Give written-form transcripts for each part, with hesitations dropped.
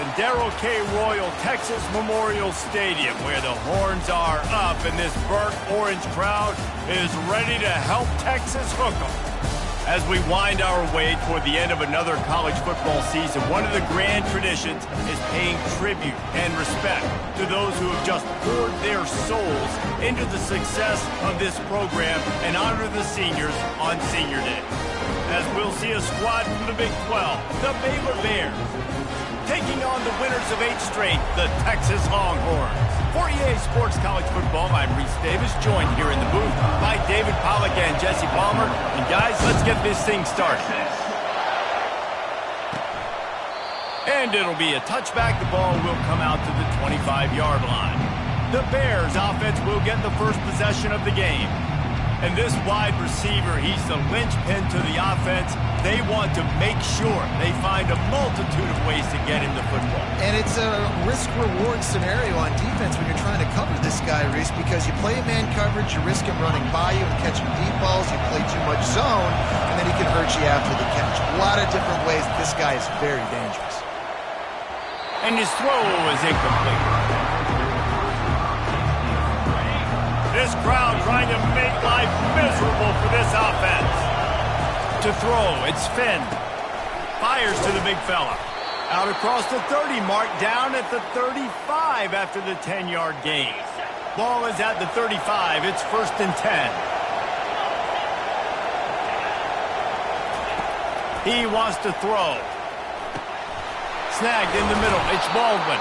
in Darrell K. Royal, Texas Memorial Stadium, where the horns are up and this burnt orange crowd is ready to help Texas hook 'em. As we wind our way toward the end of another college football season, one of the grand traditions is paying tribute and respect to those who have just poured their souls into the success of this program and honor the seniors on Senior Day. As we'll see a squad from the Big 12, the Baylor Bears, taking on the winners of 8 straight, the Texas Longhorns. For EA Sports College Football, I'm Reese Davis, joined here in the booth by David Pollack and Jesse Palmer. And guys, let's get this thing started. And it'll be a touchback. The ball will come out to the 25-yard line. The Bears offense will get the first possession of the game. And this wide receiver, he's the linchpin to the offense. They want to make sure they find a multitude of ways to get him the football. And it's a risk-reward scenario on defense when you're trying to cover this guy, Reese, because you play man coverage, you risk him running by you and catching deep balls, you play too much zone, and then he can hurt you after the catch. A lot of different ways. This guy is very dangerous. And his throw is incomplete. This crowd trying to make life miserable for this offense. To throw, it's Finn. Fires to the big fella. Out across the 30 mark, down at the 35 after the 10-yard gain. Ball is at the 35. It's 1st and 10. He wants to throw. Snagged in the middle. It's Baldwin.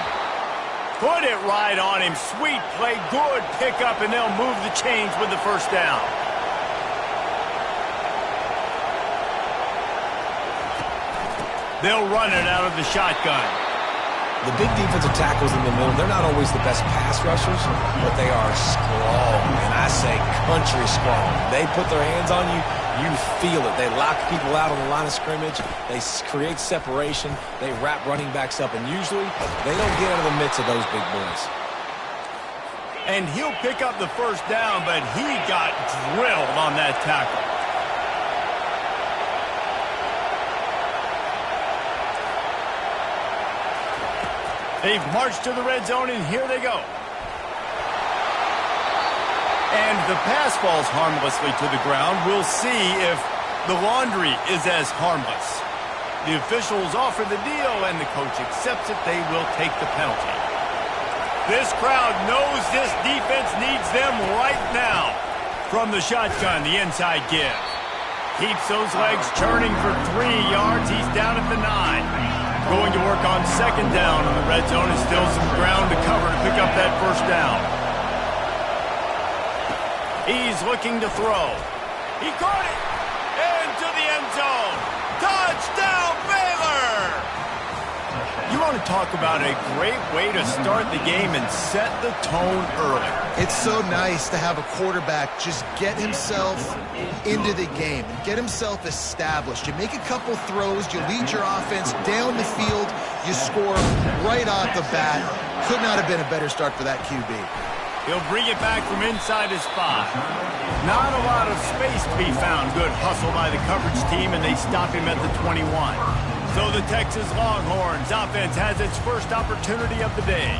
Put it right on him. Sweet play. Good pickup, and they'll move the chains with the first down. They'll run it out of the shotgun. The big defensive tackles in the middle, they're not always the best pass rushers, but they are strong, and I say country strong. They put their hands on you, you feel it. They lock people out on the line of scrimmage. They create separation. They wrap running backs up, and usually they don't get out of the midst of those big boys. And he'll pick up the first down, but he got drilled on that tackle. They've marched to the red zone, and here they go. And the pass falls harmlessly to the ground. We'll see if the laundry is as harmless. The officials offer the deal, and the coach accepts it. They will take the penalty. This crowd knows this defense needs them right now. From the shotgun, the inside give. Keeps those legs churning for 3 yards. He's down at the 9. Going to work on 2nd down in the red zone, and still some ground to cover to pick up that first down. He's looking to throw. He caught it into the end zone. Touchdown, Baylor! You want to talk about a great way to start the game and set the tone early. It's so nice to have a quarterback just get himself into the game and get himself established. You make a couple throws, you lead your offense down the field, you score right off the bat. Could not have been a better start for that QB. He'll bring it back from inside his 5. Not a lot of space to be found. Good hustle by the coverage team, and they stop him at the 21. So the Texas Longhorns offense has its first opportunity of the day.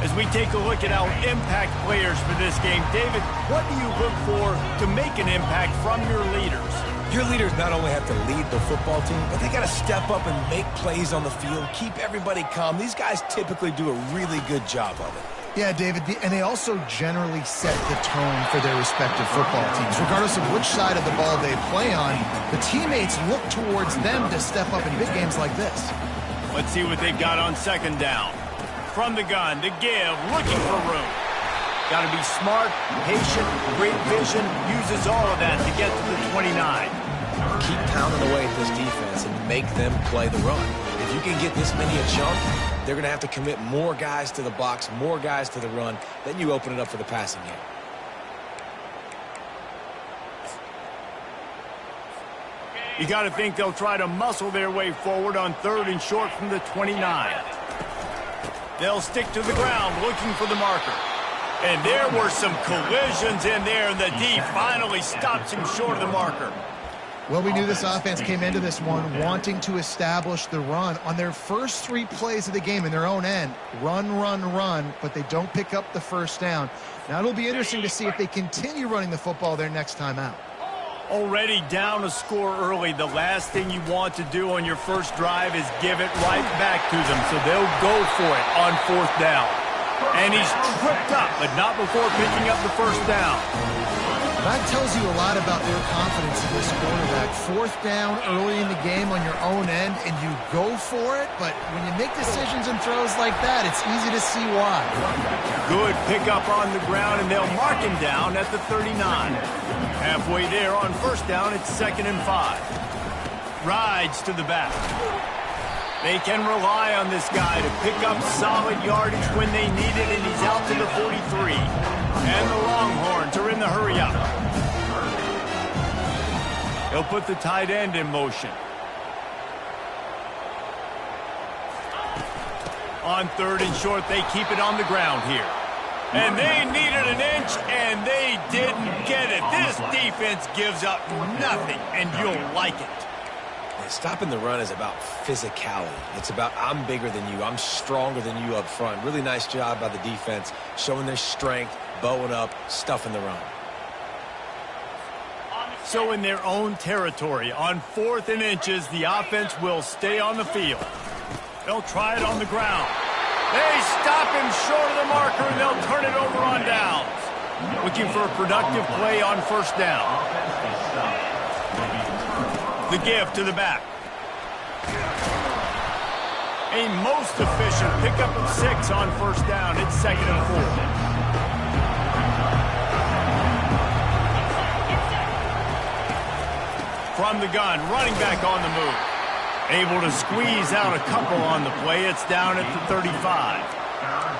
As we take a look at our impact players for this game, David, what do you look for to make an impact from your leaders? Your leaders not only have to lead the football team, but they got to step up and make plays on the field, keep everybody calm. These guys typically do a really good job of it. Yeah, David, and they also generally set the tone for their respective football teams. Regardless of which side of the ball they play on, the teammates look towards them to step up in big games like this. Let's see what they've got on 2nd down. From the gun, the give, looking for room. Got to be smart, patient, great vision, uses all of that to get to the 29. Keep pounding away at this defense and make them play the run. If you can get this many a chunk, they're going to have to commit more guys to the box, more guys to the run. Then you open it up for the passing game. You got to think they'll try to muscle their way forward on 3rd and short from the 29. They'll stick to the ground looking for the marker. And there were some collisions in there, and the D finally stops him short of the marker. Well, we knew this offense came into this one wanting to establish the run. On their first 3 plays of the game in their own end, run, run, run, but they don't pick up the first down. Now it'll be interesting to see if they continue running the football their next time out. Already down a score early, the last thing you want to do on your first drive is give it right back to them, so they'll go for it on 4th down. And he's tripped up, but not before picking up the first down. That tells you a lot about their confidence in this quarterback. 4th down early in the game on your own end, and you go for it, but when you make decisions and throws like that, it's easy to see why. Good pickup on the ground, and they'll mark him down at the 39. Halfway there on 1st down, it's 2nd and 5. Rides to the back. They can rely on this guy to pick up solid yardage when they need it, and he's out to the 43. And the Longhorns are in the hurry up. He'll put the tight end in motion. On 3rd and short, they keep it on the ground here. And they needed an inch, and they didn't get it. This defense gives up nothing, and you'll like it. Stopping the run is about physicality. It's about I'm bigger than you. I'm stronger than you up front. Really nice job by the defense, showing their strength, bowing up, stuffing the run. So in their own territory, on 4th and inches, the offense will stay on the field. They'll try it on the ground. They stop him short of the marker, and they'll turn it over on downs. Looking for a productive play on 1st down. The give to the back. A most efficient pickup of 6 on 1st down. It's 2nd and 4. From the gun, running back on the move. Able to squeeze out a couple on the play. It's down at the 35.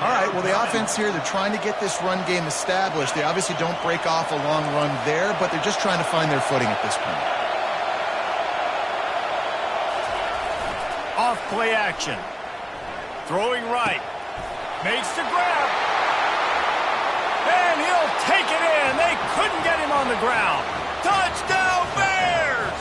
All right, well, the offense here, they're trying to get this run game established. They obviously don't break off a long run there, but they're just trying to find their footing at this point. Off play action. Throwing right. Makes the grab. And he'll take it in. They couldn't get him on the ground. Touchdown Bears!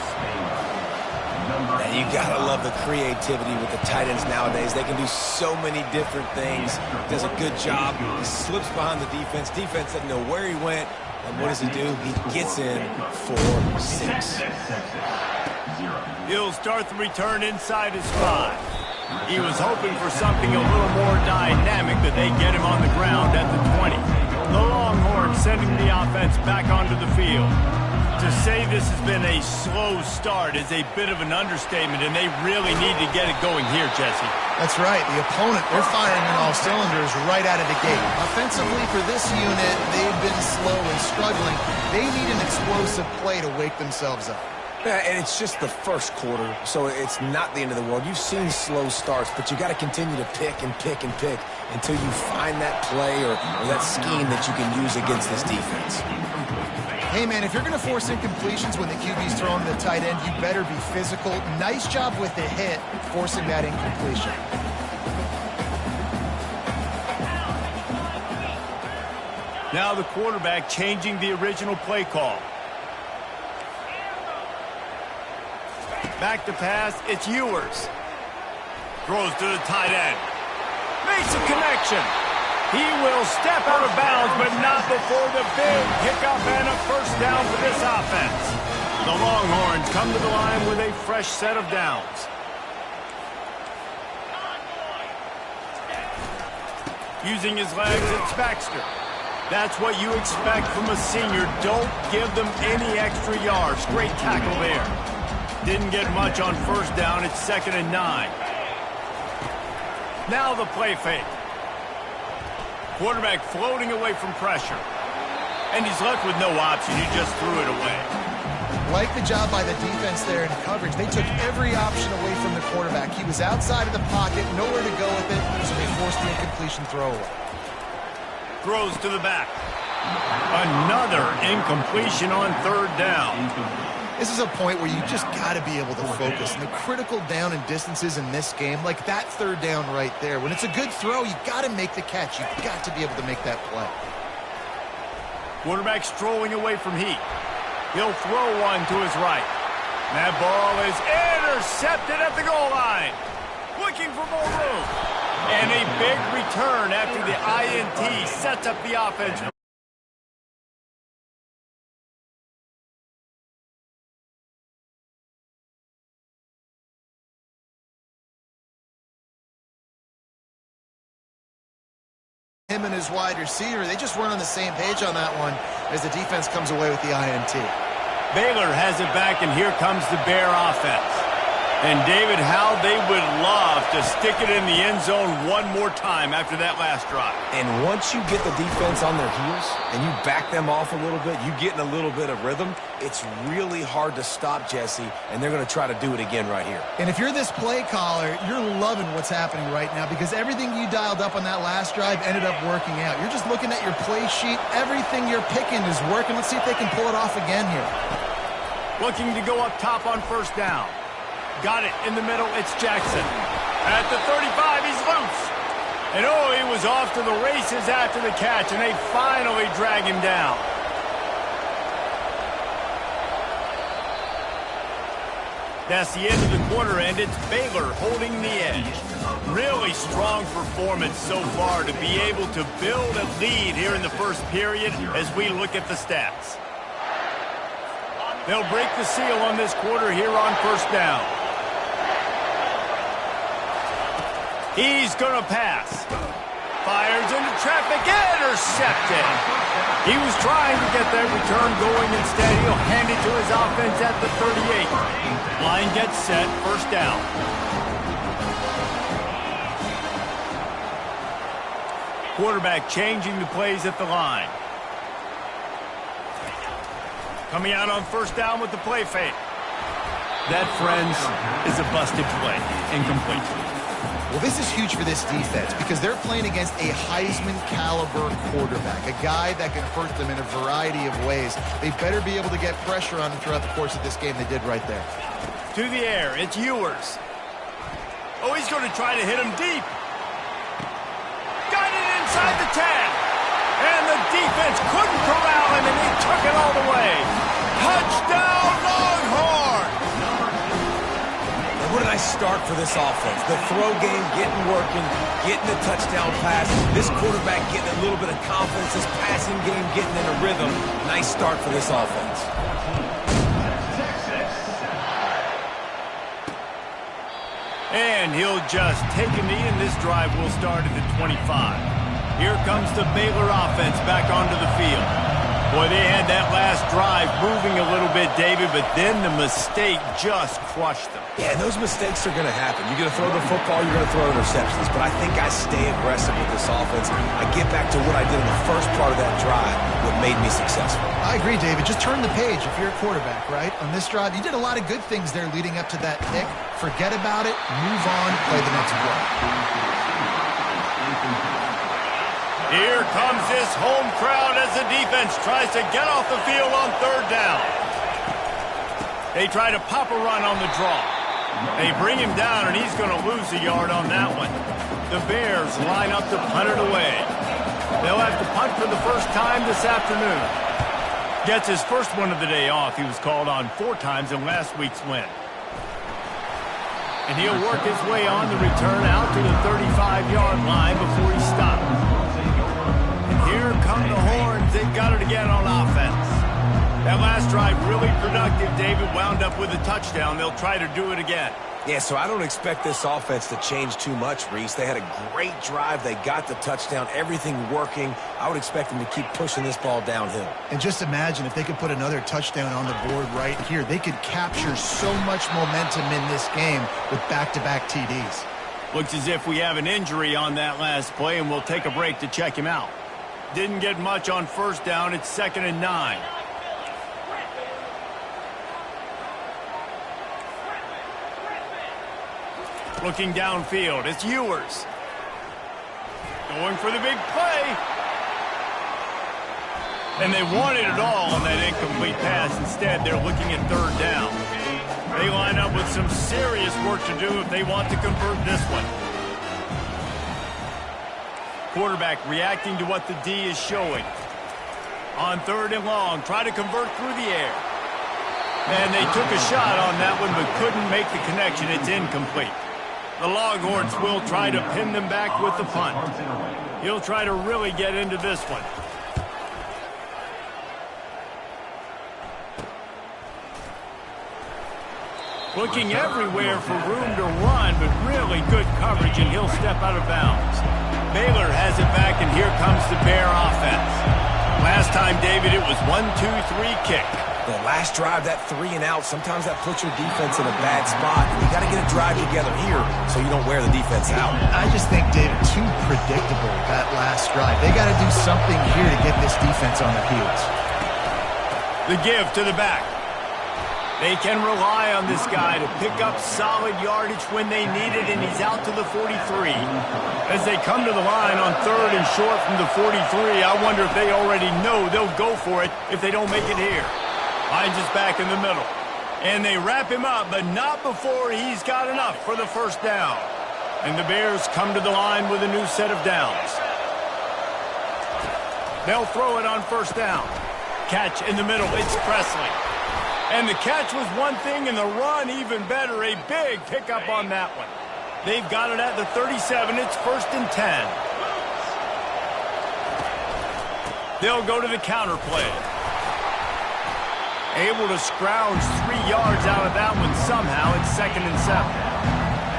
And you gotta love the creativity with the tight ends nowadays. They can do so many different things. He does a good job. He slips behind the defense. Defense doesn't know where he went. And what does he do? He gets in for 6. He'll start the return inside his 5. He was hoping for something a little more dynamic, but they get him on the ground at the 20. The Longhorns sending the offense back onto the field. To say this has been a slow start is a bit of an understatement, and they really need to get it going here, Jesse. That's right. The opponent, they're firing on all cylinders right out of the gate. Offensively, for this unit, they've been slow and struggling. They need an explosive play to wake themselves up. Yeah, and it's just the first quarter, so it's not the end of the world. You've seen slow starts, but you got to continue to pick and pick and pick until you find that play or that scheme that you can use against this defense. Hey, man, if you're going to force incompletions when the QB's throwing the tight end, you better be physical. Nice job with the hit, forcing that incompletion. Now the quarterback changing the original play call. Back to pass, it's Ewers. Throws to the tight end. Makes a connection. He will step out of bounds, but not before the big pickup and a first down for this offense. The Longhorns come to the line with a fresh set of downs. Using his legs, it's Baxter. That's what you expect from a senior. Don't give them any extra yards. Great tackle there. Didn't get much on first down. It's 2nd and 9. Now the play fake. Quarterback floating away from pressure. And he's left with no option. He just threw it away. Like the job by the defense there in coverage. They took every option away from the quarterback. He was outside of the pocket, nowhere to go with it, so they forced the incompletion throwaway. Throws to the back. Another incompletion on 3rd down. This is a point where you just got to be able to focus. And the critical down and distances in this game, like that 3rd down right there, when it's a good throw, you got to make the catch. You've got to be able to make that play. Quarterback strolling away from heat. He'll throw one to his right. That ball is intercepted at the goal line. Looking for more room. And a big return after the INT sets up the offense. Him and his wide receiver, they just weren't on the same page on that one as the defense comes away with the INT. Baylor has it back, and here comes the Bear offense. And, David, how they would love to stick it in the end zone one more time after that last drive. And once you get the defense on their heels and you back them off a little bit, you get in a little bit of rhythm, it's really hard to stop, Jesse, and they're going to try to do it again right here. And if you're this play caller, you're loving what's happening right now because everything you dialed up on that last drive ended up working out. You're just looking at your play sheet. Everything you're picking is working. Let's see if they can pull it off again here. Looking to go up top on first down. Got it in the middle. It's Jackson. At the 35, he's loose. And, oh, he was off to the races after the catch, and they finally drag him down. That's the end of the quarter, and it's Baylor holding the edge. Really strong performance so far to be able to build a lead here in the first period as we look at the stats. They'll break the seal on this quarter here on first down. He's going to pass. Fires into traffic. Intercepted. He was trying to get that return going. Instead, he'll hand it to his offense at the 38. Line gets set. First down. Quarterback changing the plays at the line. Coming out on first down with the play fake. That, friends, is a busted play. Incomplete. Well, this is huge for this defense because they're playing against a Heisman-caliber quarterback, a guy that can hurt them in a variety of ways. They better be able to get pressure on him throughout the course of this game. They did right there. To the air, it's Ewers. Oh, he's going to try to hit him deep. Got it inside the 10. And the defense couldn't corral him, and he took it all the way. Touchdown, Longhorn! What a nice start for this offense. The throw game getting working, getting the touchdown pass. This quarterback getting a little bit of confidence. This passing game getting in a rhythm. Nice start for this offense. And he'll just take a knee, and this drive will start at the 25. Here comes the Baylor offense back onto the field. Boy, they had that last drive moving a little bit, David, but then the mistake just crushed them. Yeah, those mistakes are going to happen. You're going to throw the football, you're going to throw interceptions. But I think I stay aggressive with this offense. I get back to what I did in the first part of that drive, what made me successful. I agree, David. Just turn the page if you're a quarterback, right? On this drive, you did a lot of good things there leading up to that pick. Forget about it, move on, play the next play. Here comes this home crowd as the defense tries to get off the field on third down. They try to pop a run on the draw. They bring him down, and he's going to lose a yard on that one. The Bears line up to punt it away. They'll have to punt for the first time this afternoon. Gets his first one of the day off. He was called on 4 times in last week's win. And he'll work his way on the return out to the 35-yard line before he stops. Here come the Horns. They've got it again on offense. That last drive really productive. David wound up with a touchdown. They'll try to do it again. Yeah, so I don't expect this offense to change too much, Reese. They had a great drive. They got the touchdown. Everything working. I would expect them to keep pushing this ball downhill. And just imagine if they could put another touchdown on the board right here. They could capture so much momentum in this game with back-to-back TDs. Looks as if we have an injury on that last play, and we'll take a break to check him out. Didn't get much on first down. It's 2nd and 9. Looking downfield, it's Ewers. Going for the big play. And they wanted it all on that incomplete pass. Instead, they're looking at third down. They line up with some serious work to do if they want to convert this one. Quarterback reacting to what the D is showing. On 3rd and long, try to convert through the air. And they took a shot on that one but couldn't make the connection. It's incomplete. The Longhorns will try to pin them back with the punt. He'll try to really get into this one. Looking everywhere for room to run, but really good coverage, and he'll step out of bounds. Baylor has it back, and here comes the Bear offense. Last time, David, it was 1-2-3 kick. The last drive, that 3 and out, sometimes that puts your defense in a bad spot. You got to get a drive together here so you don't wear the defense out. I just think, David, too predictable, that last drive. They got to do something here to get this defense on their heels. The give to the back. They can rely on this guy to pick up solid yardage when they need it, and he's out to the 43. As they come to the line on 3rd and short from the 43, I wonder if they already know they'll go for it if they don't make it here. Finds us back in the middle. And they wrap him up, but not before he's got enough for the first down. And the Bears come to the line with a new set of downs. They'll throw it on first down. Catch in the middle, it's Presley. And the catch was one thing, and the run even better. A big pickup on that one. They've got it at the 37. It's 1st and 10. They'll go to the counter play. Able to scrounge 3 yards out of that one somehow. It's 2nd and 7.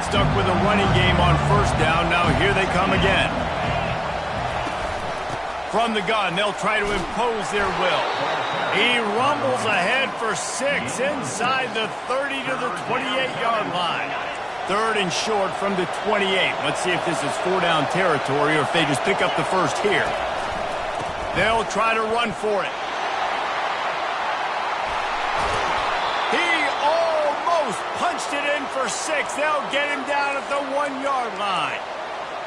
Stuck with a running game on first down. Now here they come again. From the gun, they'll try to impose their will. He rumbles ahead for 6 inside the 30 to the 28-yard line. 3rd and short from the 28. Let's see if this is 4-down territory or if they just pick up the first here. They'll try to run for it. He almost punched it in for 6. They'll get him down at the 1-yard line.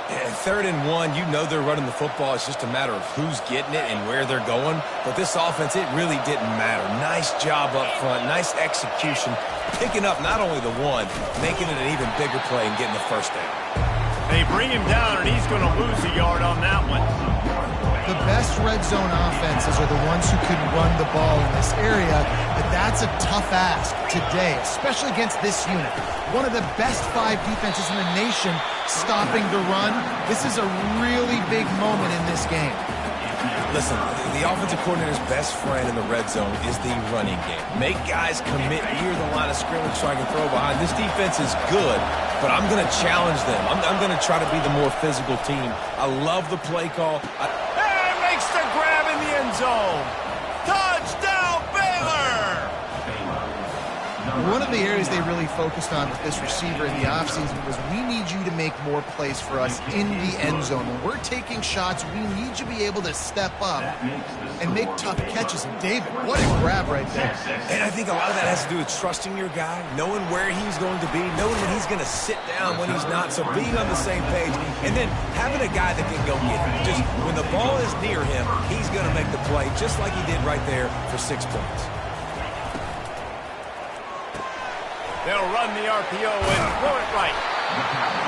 And 3rd and 1, you know they're running the football. It's just a matter of who's getting it and where they're going. But this offense, it really didn't matter. Nice job up front, nice execution, picking up not only the 1, making it an even bigger play and getting the first down. They bring him down, and he's going to lose a yard on that one. The best red zone offenses are the ones who can run the ball in this area, but that's a tough ask today, especially against this unit. One of the best 5 defenses in the nation stopping the run. This is a really big moment in this game. Listen, the offensive coordinator's best friend in the red zone is the running game. Make guys commit near the line of scrimmage so I can throw behind. This defense is good, but I'm going to challenge them. I'm going to try to be the more physical team. I love the play call. Makes the grab in the end zone. Touchdown, Baylor! One of the areas they really focused on with this receiver in the offseason was we need you to make more plays for us in the end zone. When we're taking shots, we need you to be able to step up and make tough catches. And David, what a grab right there. And I think a lot of that has to do with trusting your guy, knowing where he's going to be, knowing when he's going to sit down, when he's not, so being on the same page, and then having a guy that can go get him. Just when the ball is near him, he's going to make the play, just like he did right there for 6 points. They'll run the RPO and throw it right.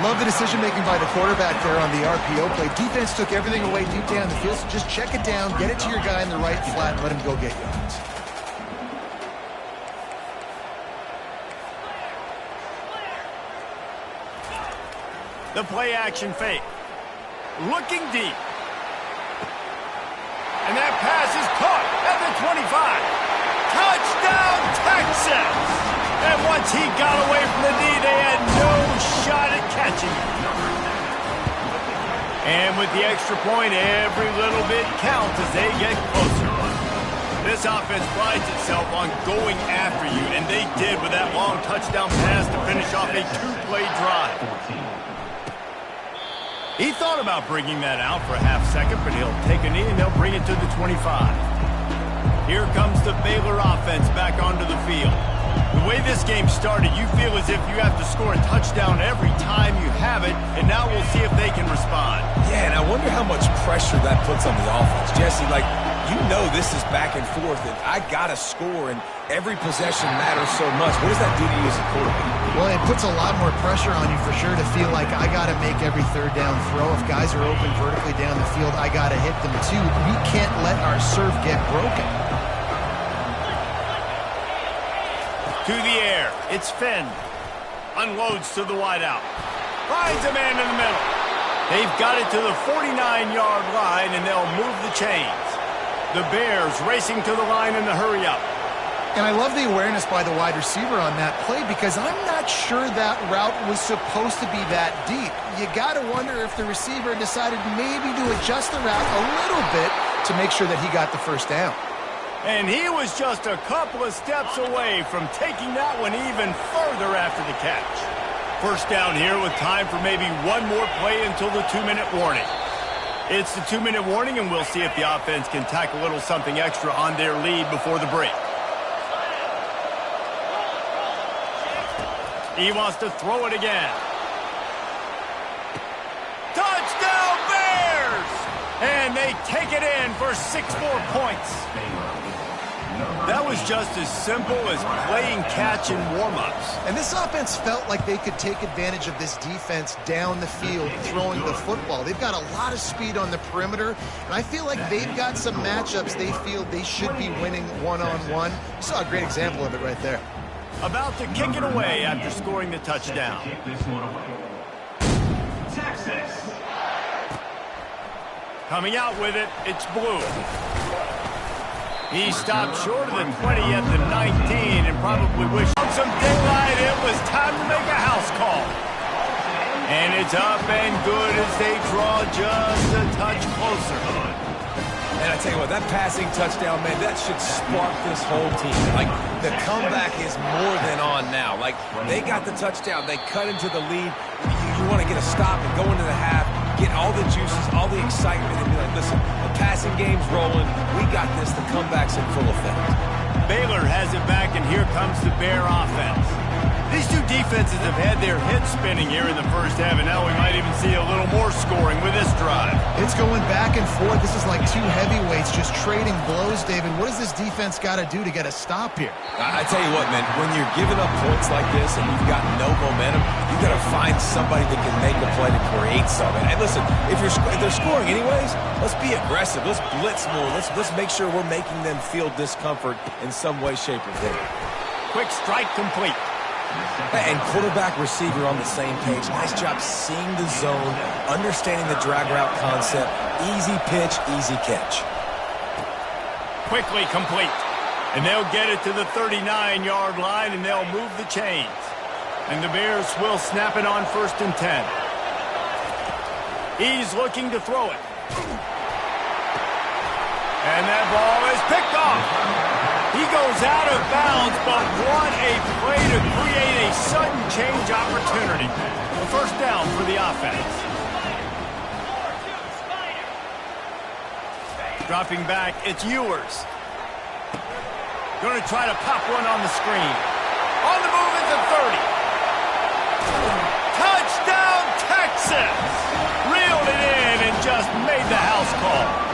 Love the decision-making by the quarterback there on the RPO play. Defense took everything away deep down the field, so just check it down, get it to your guy in the right flat, and let him go get yards. The play-action fake. Looking deep. And that pass is caught at the 25. Touchdown, Texas! And once he got away from the knee, they had no shot at catching him. And with the extra point, every little bit counts as they get closer. This offense prides itself on going after you, and they did with that long touchdown pass to finish off a 2-play drive. He thought about bringing that out for a half second, but he'll take a knee and they'll bring it to the 25. Here comes the Baylor offense back onto the field. The way this game started, you feel as if you have to score a touchdown every time you have it, and now we'll see if they can respond. Yeah, and I wonder how much pressure that puts on the offense. Jesse, like, you know this is back and forth, and I got to score, and every possession matters so much. What does that do to you as a quarterback? Well, it puts a lot more pressure on you for sure to feel like I got to make every 3rd down throw. If guys are open vertically down the field, I got to hit them too. We can't let our serve get broken. To the air. It's Finn. Unloads to the wideout. Finds a man in the middle. They've got it to the 49-yard line, and they'll move the chains. The Bears racing to the line in the hurry-up. And I love the awareness by the wide receiver on that play because I'm not sure that route was supposed to be that deep. You got to wonder if the receiver decided maybe to adjust the route a little bit to make sure that he got the first down. And he was just a couple of steps away from taking that one even further after the catch. First down here with time for maybe one more play until the 2-minute warning. It's the 2-minute warning, and we'll see if the offense can tack a little something extra on their lead before the break. He wants to throw it again. Touchdown, Bears! And they take it in for 6 more points. That was just as simple as playing catch in warm-ups. And this offense felt like they could take advantage of this defense down the field throwing the football. They've got a lot of speed on the perimeter, and I feel like they've got some matchups they feel they should be winning one-on-one. You saw a great example of it right there. About to kick it away after scoring the touchdown. Texas. Coming out with it, it's Blue. He stopped short of the 20 at the 19 and probably wished on some daylight. It was time to make a house call. And it's up and good as they draw just a touch closer. And I tell you what, that passing touchdown, man, that should spark this whole team. Like, the comeback is more than on now. Like, they got the touchdown. They cut into the lead. You want to get a stop and go into the half, get all the juices, all the excitement, and be like, listen, the passing game's rolling. We got this. The comeback's in full effect. Baylor has it back, and here comes the Bear offense. These two defenses have had their heads spinning here in the first half, and now we might even see a little more scoring with this drive. It's going back and forth. This is like two heavyweights just trading blows, David. What does this defense got to do to get a stop here? I tell you what, man, when you're giving up points like this and you've got no momentum, you got to find somebody that can make a play to create something. And listen, if they're scoring anyways, let's be aggressive. Let's blitz more. Let's make sure we're making them feel discomfort in some way, shape, or form. Quick strike complete. And quarterback receiver on the same page. Nice job seeing the zone, understanding the drag route concept. Easy pitch, easy catch. Quickly complete. And they'll get it to the 39-yard line, and they'll move the chains. And the Bears will snap it on 1st and 10. He's looking to throw it. And that ball is picked off. He goes out of bounds, but what a play to create a sudden change opportunity. A first down for the offense. Dropping back, it's Ewers. Going to try to pop one on the screen. On the move at the 30. Touchdown, Texas! Reeled it in and just made the house call.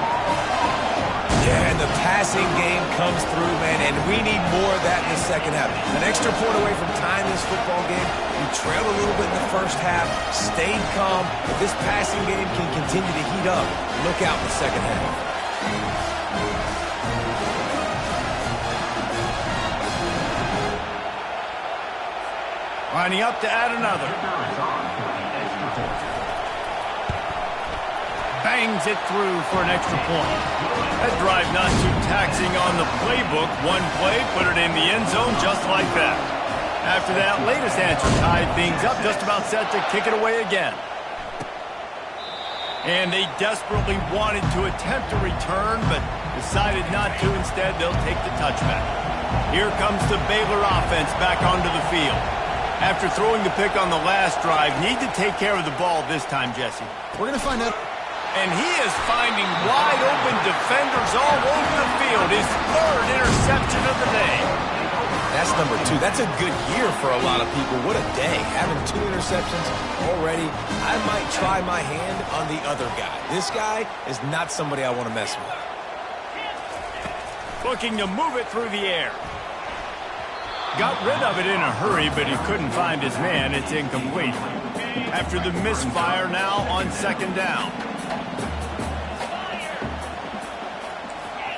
Yeah, and the passing game comes through, man, and we need more of that in the second half. An extra point away from tying this football game. We trailed a little bit in the first half, stayed calm. If this passing game can continue to heat up, look out in the second half. Lining up to add another. Bangs it through for an extra point. That drive not too taxing on the playbook. One play, put it in the end zone just like that. After that latest answer tied things up, just about set to kick it away again. And they desperately wanted to attempt a return, but decided not to. Instead, they'll take the touchback. Here comes the Baylor offense back onto the field. After throwing the pick on the last drive, need to take care of the ball this time, Jesse. We're going to find out. And he is finding wide-open defenders all over the field. His 3rd interception of the day. That's number 2. That's a good year for a lot of people. What a day. Having 2 interceptions already. I might try my hand on the other guy. This guy is not somebody I want to mess with. Looking to move it through the air. Got rid of it in a hurry, but he couldn't find his man. It's incomplete. After the misfire now on 2nd down.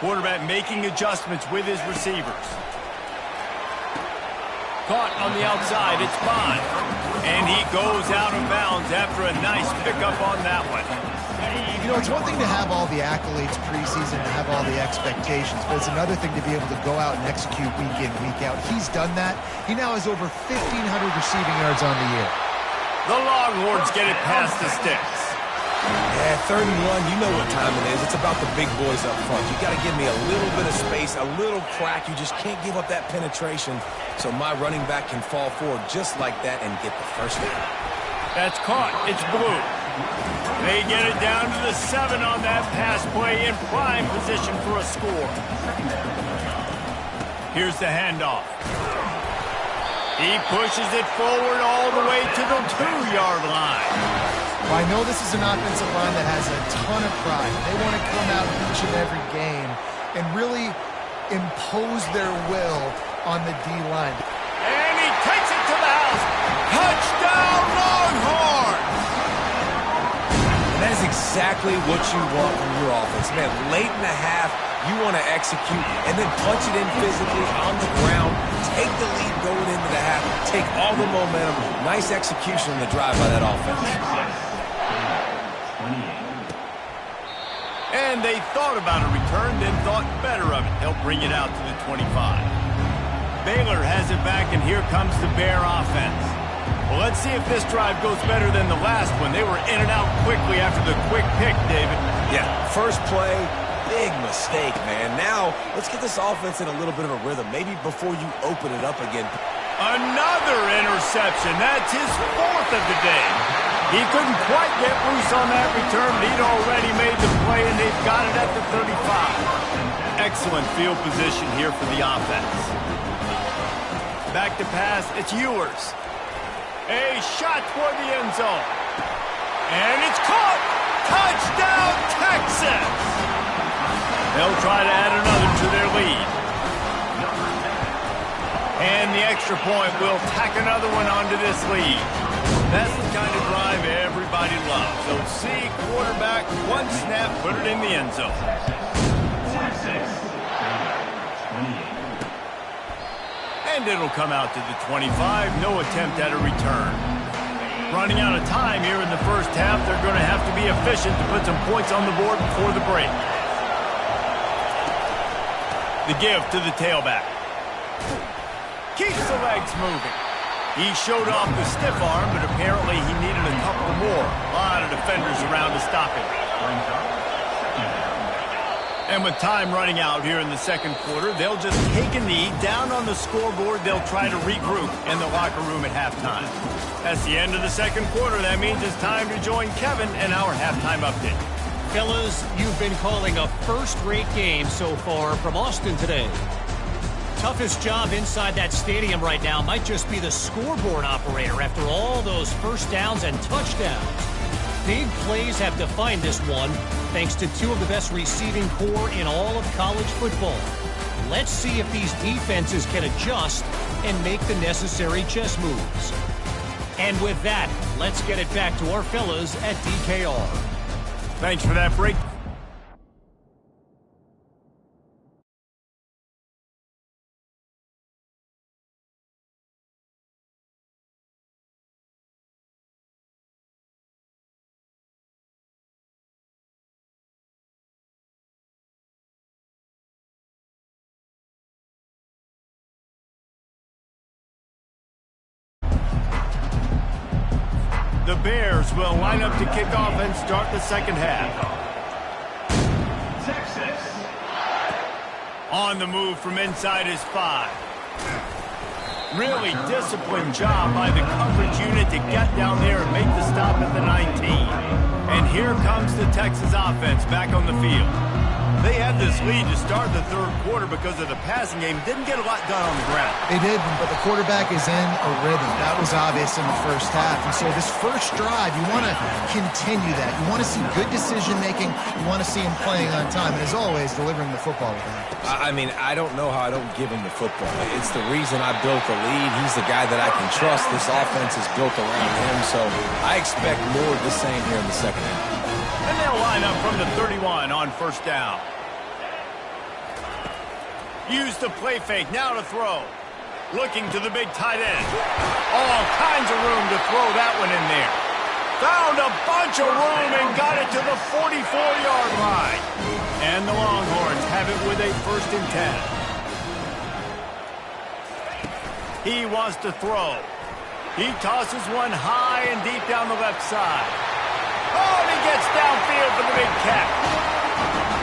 Quarterback making adjustments with his receivers. caught on the outside. It's Bond. And he goes out of bounds after a nice pickup on that one. You know, it's one thing to have all the accolades preseason, to have all the expectations, but it's another thing to be able to go out and execute week in, week out. He's done that. He now has over 1,500 receiving yards on the year. The Longhorns get it past the sticks. Yeah, 3rd and 1, you know what time it is. It's about the big boys up front. You got to give me a little bit of space, a little crack. You just can't give up that penetration so my running back can fall forward just like that and get the first down. That's caught. It's Blue. They get it down to the 7 on that pass play in prime position for a score. Here's the handoff. He pushes it forward all the way to the 2-yard line. Well, I know this is an offensive line that has a ton of pride. They want to come out each and every game and really impose their will on the D-line. And he takes it to the house. Touchdown, Longhorns! And that is exactly what you want from your offense. Man, late in the half, you want to execute and then punch it in physically on the ground. Take the lead going into the half. Take all the momentum. Nice execution on the drive by that offense. And they thought about a return, then thought better of it. They'll bring it out to the 25. Baylor has it back, and here comes the Bear offense. Well, let's see if this drive goes better than the last one. They were in and out quickly after the quick pick, David. Yeah, first play, big mistake, man. Now, let's get this offense in a little bit of a rhythm, maybe before you open it up again. Another interception. That's his 4th of the day. He couldn't quite get loose on that return, but he'd already made the play, and they've got it at the 35. Excellent field position here for the offense. Back to pass. It's Ewers. A shot toward the end zone. And it's caught. Touchdown, Texas! They'll try to add another to their lead. And the extra point will tack another one onto this lead. That's the kind of drive everybody loves. So see, quarterback, one snap, put it in the end zone. And it'll come out to the 25. No attempt at a return. Running out of time here in the first half. They're going to have to be efficient to put some points on the board before the break. The give to the tailback. Keeps the legs moving. He showed off the stiff arm, but apparently he needed a couple more. A lot of defenders around to stop him. And with time running out here in the second quarter, they'll just take a knee. Down on the scoreboard, they'll try to regroup in the locker room at halftime. That's the end of the second quarter. That means it's time to join Kevin and our halftime update. Fellas, you've been calling a first-rate game so far from Austin today. Toughest job inside that stadium right now might just be the scoreboard operator after all those first downs and touchdowns. Big plays have defined this one, thanks to 2 of the best receiving core in all of college football. Let's see if these defenses can adjust and make the necessary chess moves. And with that, let's get it back to our fellas at DKR. Thanks for that break. The Bears will line up to kick off and start the second half. Texas. On the move from inside is 5. Really disciplined job by the coverage unit to get down there and make the stop at the 19. And here comes the Texas offense back on the field. They had this lead to start the third quarter because of the passing game. Didn't get a lot done on the ground. They did, but the quarterback is in a rhythm. That was obvious in the first half. And so this first drive, you want to continue that. You want to see good decision-making. You want to see him playing on time. And as always, delivering the football with him. I mean, I don't know how I don't give him the football. It's the reason I built the lead. He's the guy that I can trust. This offense is built around him. So I expect more of the same here in the second half. And they'll line up from the 31 on first down. Use the play fake, now to throw. Looking to the big tight end. All kinds of room to throw that one in there. Found a bunch of room and got it to the 44-yard line. And the Longhorns have it with a 1st and 10. He wants to throw. He tosses one high and deep down the left side. Oh, and he gets downfield for the big catch.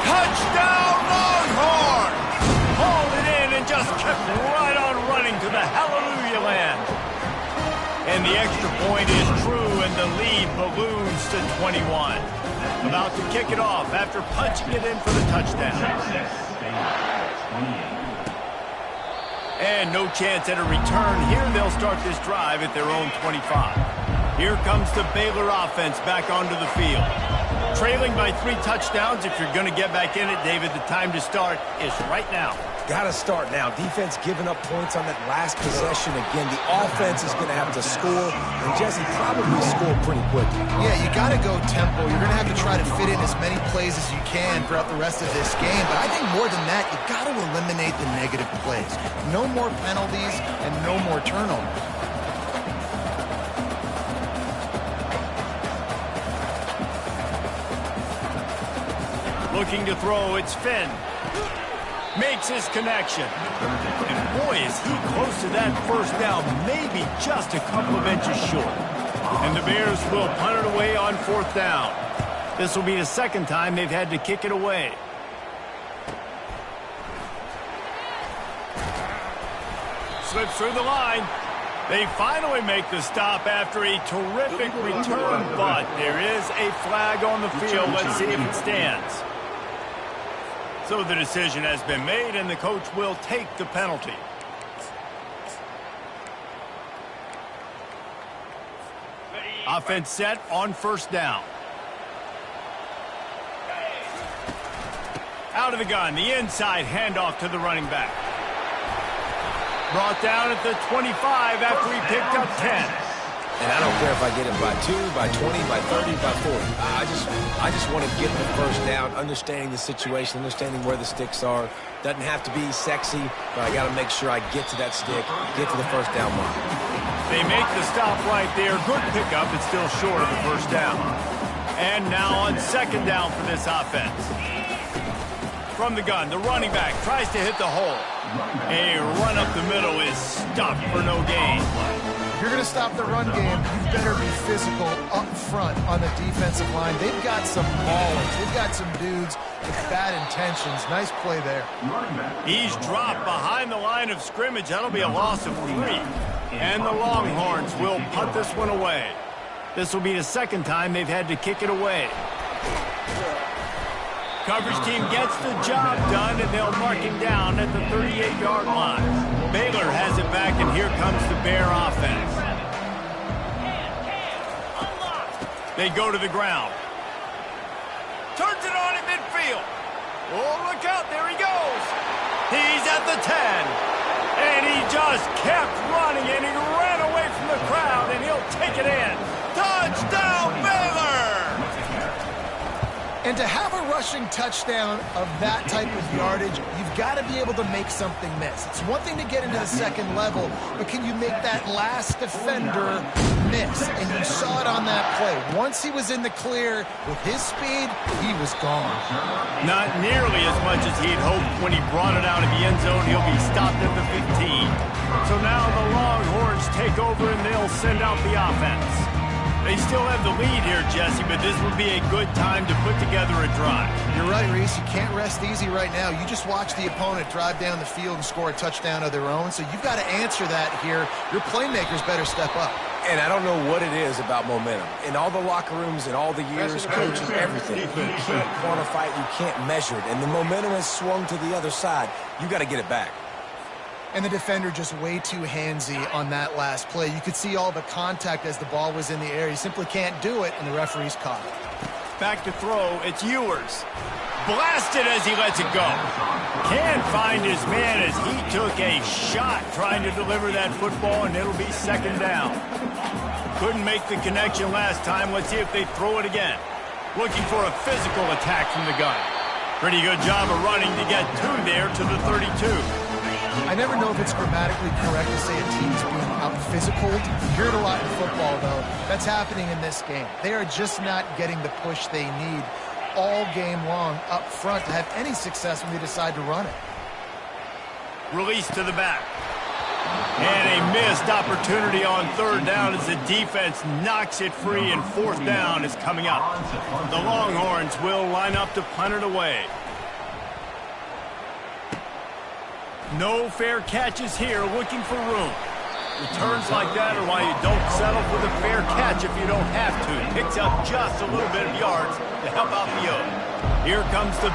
Touchdown, Longhorns! Hauled it in and just kept right on running to the hallelujah land. And the extra point is true, and the lead balloons to 21. About to kick it off after punching it in for the touchdown. And no chance at a return here. They'll start this drive at their own 25. Here comes the Baylor offense back onto the field. Trailing by 3 touchdowns. If you're going to get back in it, David, the time to start is right now. Got to start now. Defense giving up points on that last possession. Again, the offense is going to have to score, and Jesse probably score pretty quickly. Yeah, you got to go tempo. You're going to have to try to fit in as many plays as you can throughout the rest of this game. But I think more than that, you got to eliminate the negative plays. No more penalties and no more turnovers. Looking to throw, it's Finn. Makes his connection. And boy, is he close to that 1st down, maybe just a couple of inches short. And the Bears will punt it away on 4th down. This will be the 2nd time they've had to kick it away. Slips through the line. They finally make the stop after a terrific return, but there is a flag on the field. Let's see if it stands. So the decision has been made, and the coach will take the penalty. Offense set on 1st down. Out of the gun, the inside handoff to the running back. Brought down at the 25 after he picked up 10. And I don't care if I get it by 2, by 20, by 30, by 40. I just want to get the 1st down, understanding the situation, understanding where the sticks are. Doesn't have to be sexy, but I got to make sure I get to that stick, get to the 1st down line. They make the stop right there. Good pickup. It's still short of the 1st down. And now on 2nd down for this offense. From the gun, the running back tries to hit the hole. A run up the middle is stopped for no gain. If you're going to stop the run game, you better be physical up front on the defensive line. They've got some maulers. They've got some dudes with bad intentions. Nice play there. He's dropped behind the line of scrimmage. That'll be a loss of 3. And the Longhorns will punt this one away. This will be the 2nd time they've had to kick it away. Coverage team gets the job done, and they'll mark him down at the 38-yard line. Baylor has it back, and here comes the Bear offense. They go to the ground. Turns it on in midfield. Oh, look out. There he goes. He's at the 10. And he just kept running, and he ran away from the crowd, and he'll take it in. Touchdown, Baylor! And to have a rushing touchdown of that type of yardage, you've got to be able to make something miss. It's one thing to get into the 2nd level, but can you make that last defender miss? And you saw it on that play. Once he was in the clear, with his speed, he was gone. Not nearly as much as he'd hoped when he brought it out of the end zone. He'll be stopped at the 15. So now the Longhorns take over, and they'll send out the offense. They still have the lead here, Jesse, but this would be a good time to put together a drive. You're right, Reese. You can't rest easy right now. You just watch the opponent drive down the field and score a touchdown of their own, so you've got to answer that here. Your playmakers better step up. And I don't know what it is about momentum. In all the locker rooms, in all the years, coaches, everything. You can't quantify it. You can't measure it. And the momentum has swung to the other side. You got to get it back. And the defender just way too handsy on that last play. You could see all the contact as the ball was in the air. He simply can't do it, and the referee's caught it. Back to throw. It's Ewers. Blasted as he lets it go. Can't find his man as he took a shot trying to deliver that football, and it'll be 2nd down. Couldn't make the connection last time. Let's see if they throw it again. Looking for a physical attack from the gun. Pretty good job of running to get 2 there to the 32. I never know if it's grammatically correct to say a team's being out-physicaled. You hear it a lot in football, though. That's happening in this game. They are just not getting the push they need all game long up front to have any success when they decide to run it. Release to the back. And a missed opportunity on third down as the defense knocks it free, and fourth down is coming up. The Longhorns will line up to punt it away. No fair catches here, looking for room. Returns like that are why you don't settle for the fair catch if you don't have to. Picks up just a little bit of yards to help out the yoke. Here comes the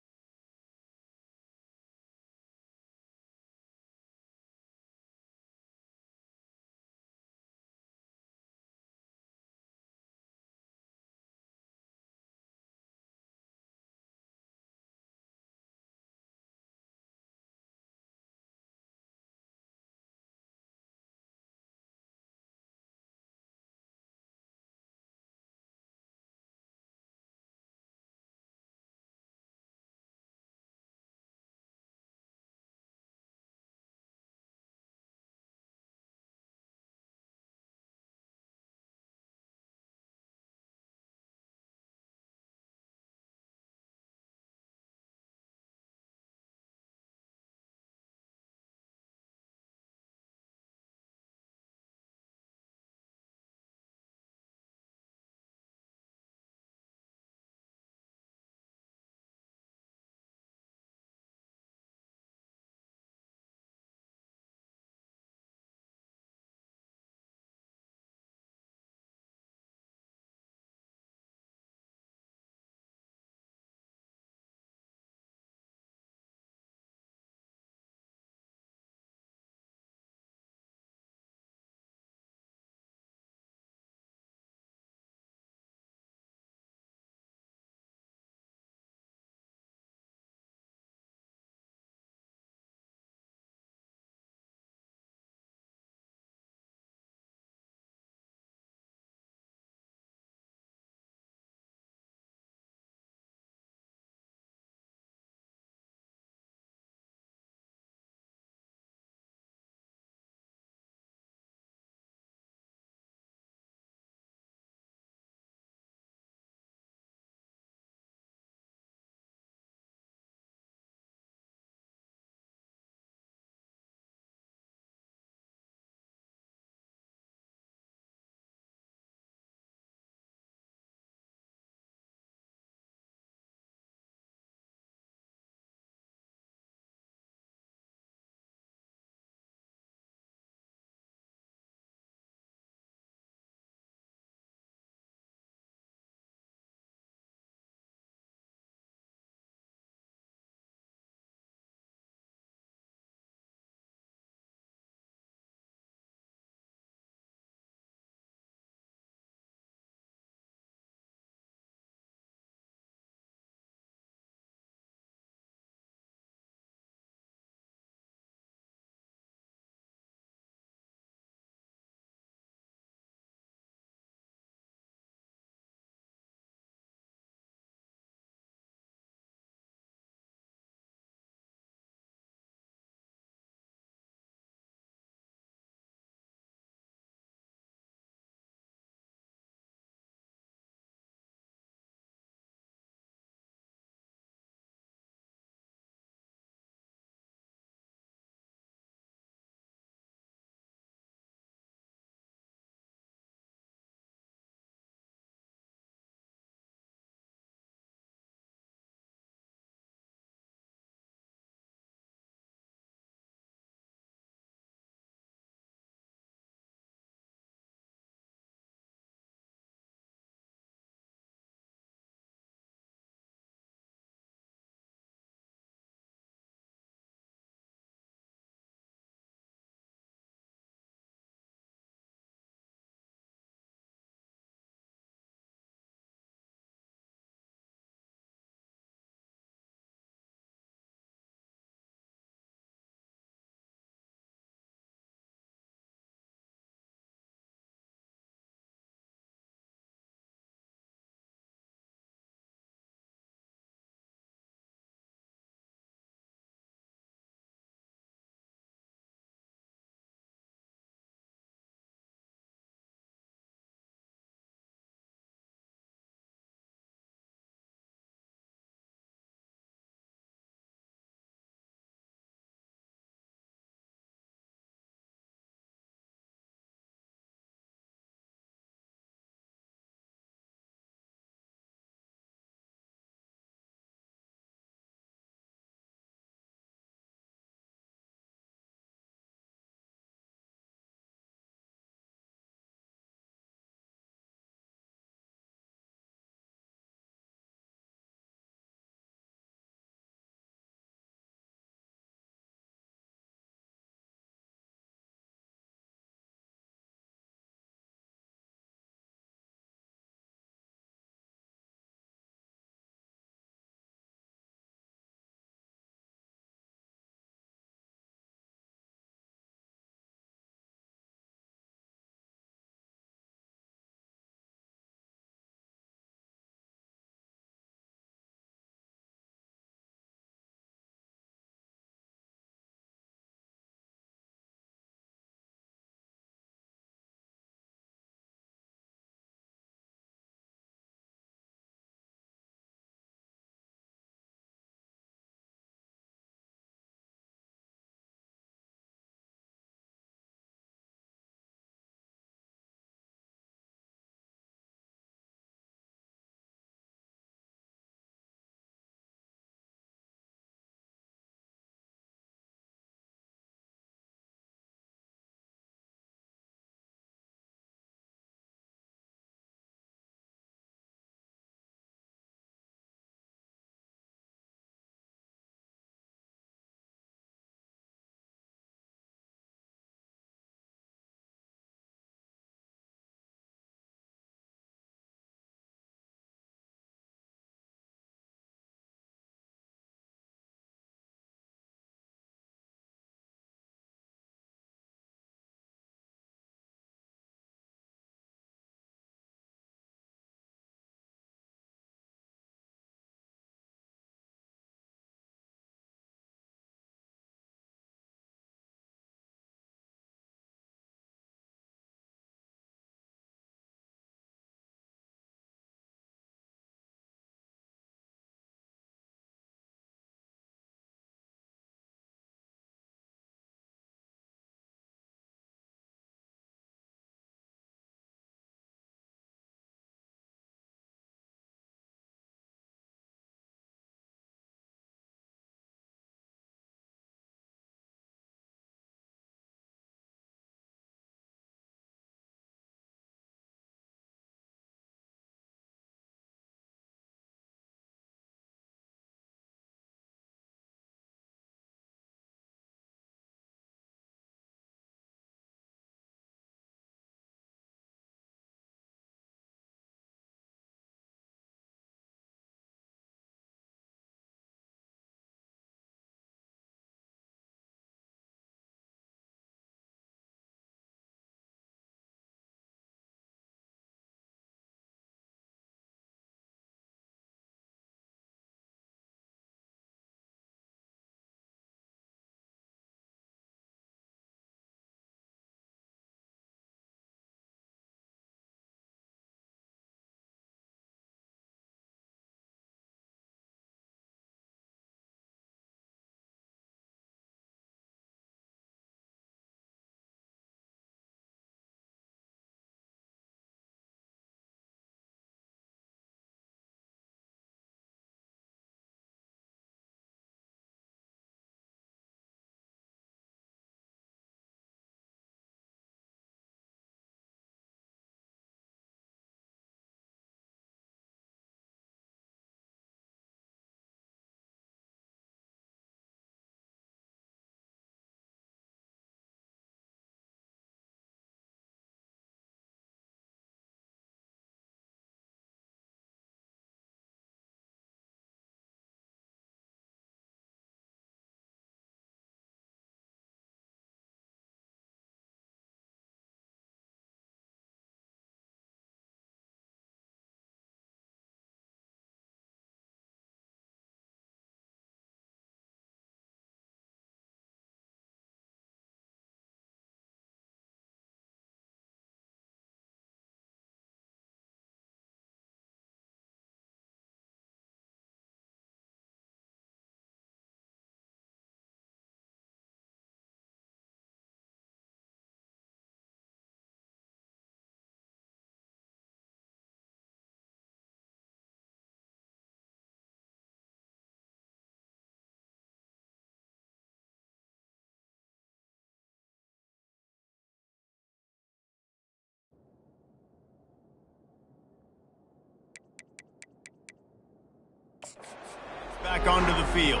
back onto the field.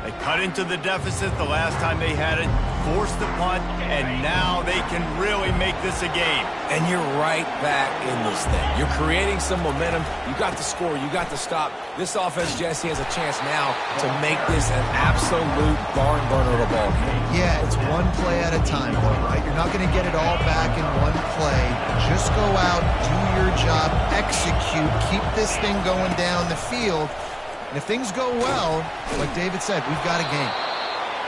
They cut into the deficit the last time they had it, forced the punt, and now they can really make this a game. And you're right back in this thing. You're creating some momentum. You got the score. You got the stop. This offense, Jesse, has a chance now to make this an absolute barn burner of a ball game. Yeah, it's one play at a time, though, right? You're not going to get it all back in one play. Just go out, do your job, execute, keep this thing going down the field. And if things go well, like David said, we've got a game.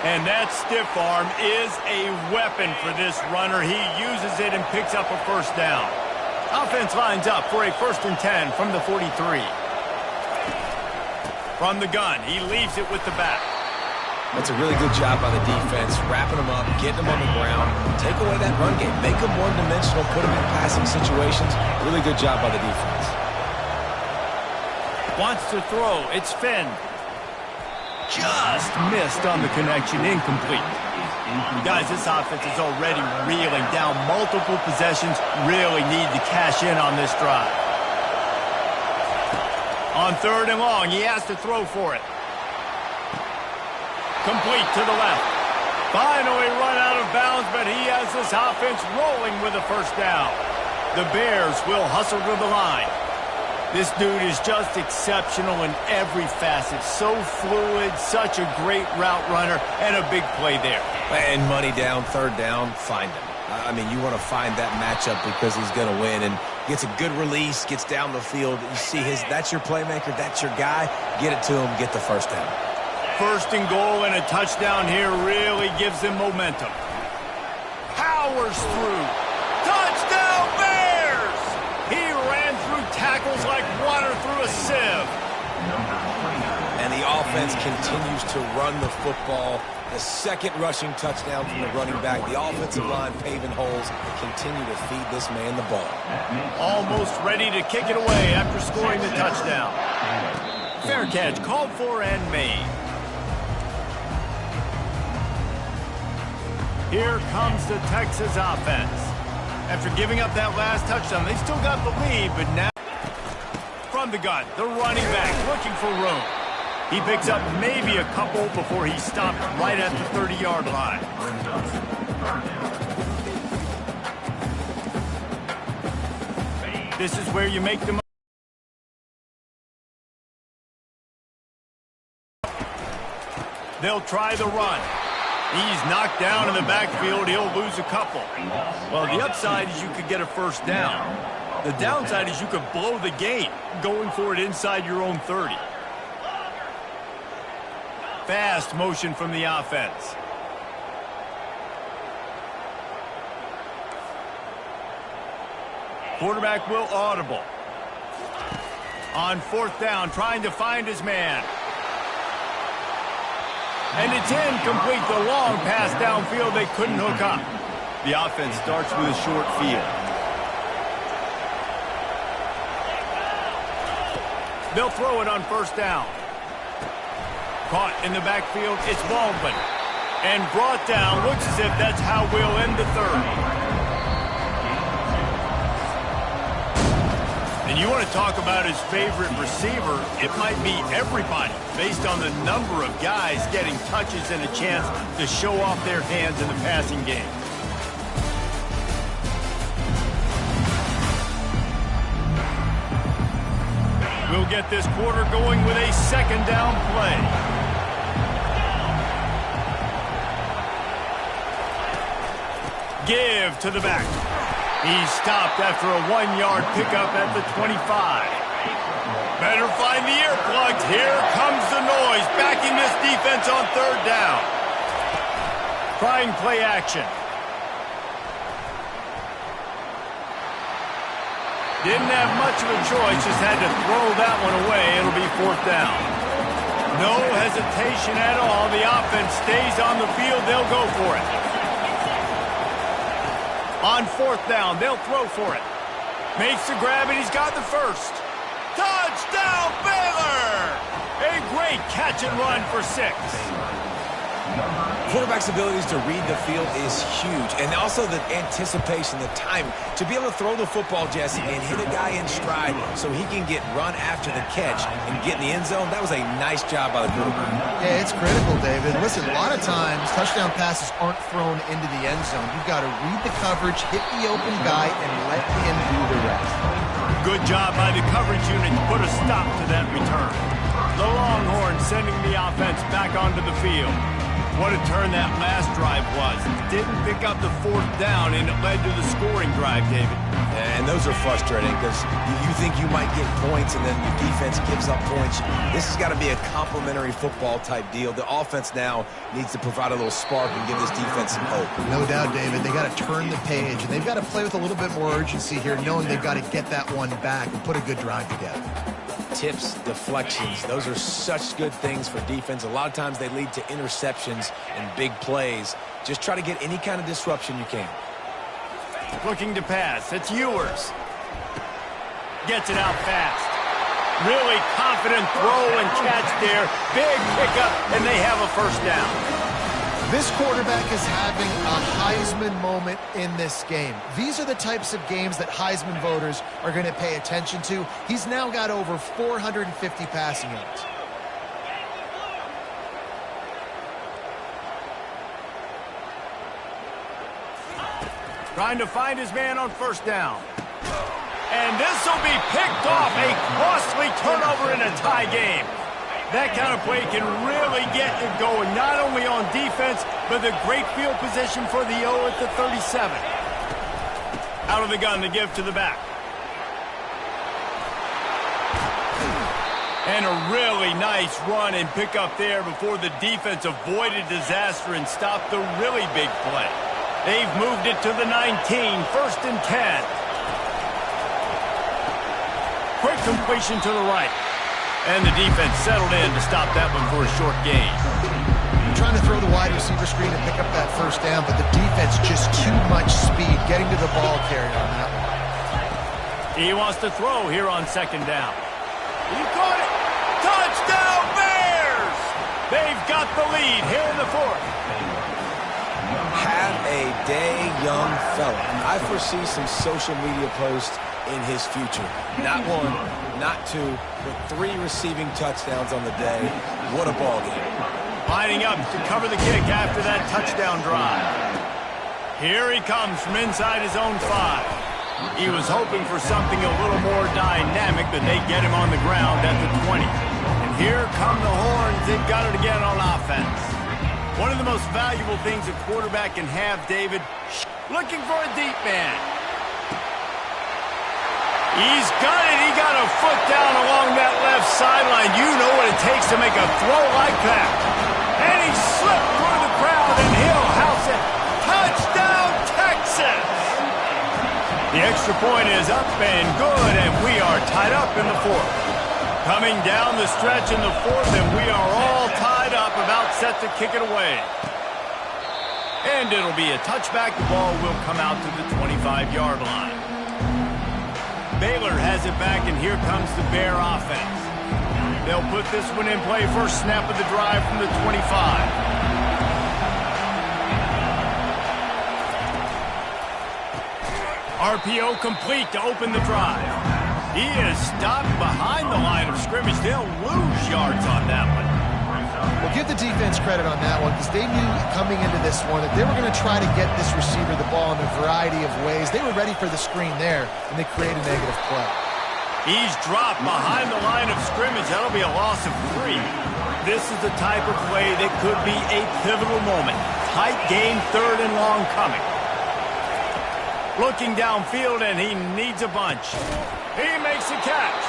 And that stiff arm is a weapon for this runner. He uses it and picks up a first down. Offense lines up for a 1st and 10 from the 43. From the gun, he leaves it with the back. That's a really good job by the defense, wrapping them up, getting them on the ground, take away that run game, make them one-dimensional, put them in passing situations. Really good job by the defense. Wants to throw. It's Finn. Just missed on the connection. Incomplete. Guys, this offense is already reeling down multiple possessions. Really need to cash in on this drive. On 3rd and long, he has to throw for it. Complete to the left. Finally run out of bounds, but he has this offense rolling with a first down. The Bears will hustle to the line. This dude is just exceptional in every facet. So fluid, such a great route runner, and a big play there. And money down, 3rd down, find him. I mean, you want to find that matchup because he's going to win, and gets a good release, gets down the field. You see that's your playmaker, that's your guy. Get it to him, get the first down. 1st and goal and a touchdown here really gives them momentum. Powers through. Touchdown, Bears! He ran through tackles like water through a sieve. And the offense continues to run the football. The 2nd rushing touchdown from the running back. The offensive line paving holes. Continue to feed this man the ball. Almost ready to kick it away after scoring the touchdown. Fair catch called for and made. Here comes the Texas offense. After giving up that last touchdown, they still got the lead, but now from the gun, the running back looking for room. He picks up maybe a couple before he stopped right at the 30-yard line. This is where you make the They'll try the run. He's knocked down in the backfield. He'll lose a couple. Well, the upside is you could get a first down. The downside is you could blow the game going for it inside your own 30. Fast motion from the offense. Quarterback will audible. On 4th down, trying to find his man. And it's incomplete. The long pass downfield, they couldn't hook up. The offense starts with a short field. They'll throw it on 1st down. Caught in the backfield, it's Baldwin. And brought down, looks as if that's how we'll end the 3rd. And you want to talk about his favorite receiver, it might be everybody, based on the number of guys getting touches and a chance to show off their hands in the passing game. We'll get this quarter going with a 2nd down play. Give to the back. He's stopped after a 1-yard pickup at the 25. Better find the earplugs. Here comes the noise. Backing this defense on 3rd down. Trying play action. Didn't have much of a choice. Just had to throw that one away. It'll be 4th down. No hesitation at all. The offense stays on the field. They'll go for it. On 4th down, they'll throw for it. Makes the grab, and he's got the first. Touchdown, Baylor! A great catch and run for 6. Quarterback's abilities to read the field is huge, and also the anticipation, the time to be able to throw the football, Jesse, and hit a guy in stride so he can get run after the catch and get in the end zone. That was a nice job by the quarterback. Yeah, it's critical, David. Listen, a lot of times touchdown passes aren't thrown into the end zone. You've got to read the coverage, hit the open guy, and let him do the rest. Good job by the coverage unit to put a stop to that return. The Longhorns sending the offense back onto the field. What a turn that last drive was. Didn't pick up the fourth down, and it led to the scoring drive, David. And those are frustrating because you think you might get points, and then your defense gives up points. This has got to be a complimentary football type deal. The offense now needs to provide a little spark and give this defense some hope. No doubt, David. They got to turn the page, and they've got to play with a little bit more urgency here, knowing they've got to get that one back and put a good drive together. Tips, deflections, those are such good things for defense. A lot of times they lead to interceptions and big plays. Just try to get any kind of disruption you can. Looking to pass. It's Ewers. Gets it out fast. Really confident throw and catch there. Big pickup, and they have a first down. This quarterback is having a Heisman moment in this game. These are the types of games that Heisman voters are going to pay attention to. He's now got over 450 passing yards. Trying to find his man on first down. And this will be picked off. A costly turnover in a tie game. That kind of play can really get you going, not only on defense, but the great field position for the O at the 37. Out of the gun to give to the back. And a really nice run and pick up there before the defense avoided disaster and stopped the really big play. They've moved it to the 19, first and 10. Quick completion to the right. And the defense settled in to stop that one for a short gain. Trying to throw the wide receiver screen and pick up that first down, but the defense just too much speed getting to the ball carrier on that one. He wants to throw here on second down. He caught it. Touchdown Bears! They've got the lead here in the fourth. Have a day, young fella. I foresee some social media posts in his future. Not one, not two, but 3 receiving touchdowns on the day. What a ball game. Lining up to cover the kick after that touchdown drive. Here he comes from inside his own 5. He was hoping for something a little more dynamic, but they get him on the ground at the 20. And here come the Horns. They've got it again on offense. One of the most valuable things a quarterback can have, David, looking for a deep man. He's got it. He got a foot down along that left sideline. You know what it takes to make a throw like that. And he slipped through the crowd, and he'll house it. Touchdown, Texas! The extra point is up and good, and we are tied up in the fourth. Coming down the stretch in the fourth, and we are all tied up, about set to kick it away. And it'll be a touchback. The ball will come out to the 25-yard line. Baylor has it back, and here comes the Bear offense. They'll put this one in play. First snap of the drive from the 25. RPO complete to open the drive. He is stopped behind the line of scrimmage. They'll lose yards on that one. Well, give the defense credit on that one because they knew coming into this one that they were going to try to get this receiver the ball in a variety of ways. They were ready for the screen there, and they created a negative play. He's dropped behind the line of scrimmage. That'll be a loss of 3. This is the type of play that could be a pivotal moment. Tight game, third and long coming. Looking downfield, and he needs a bunch. He makes a catch.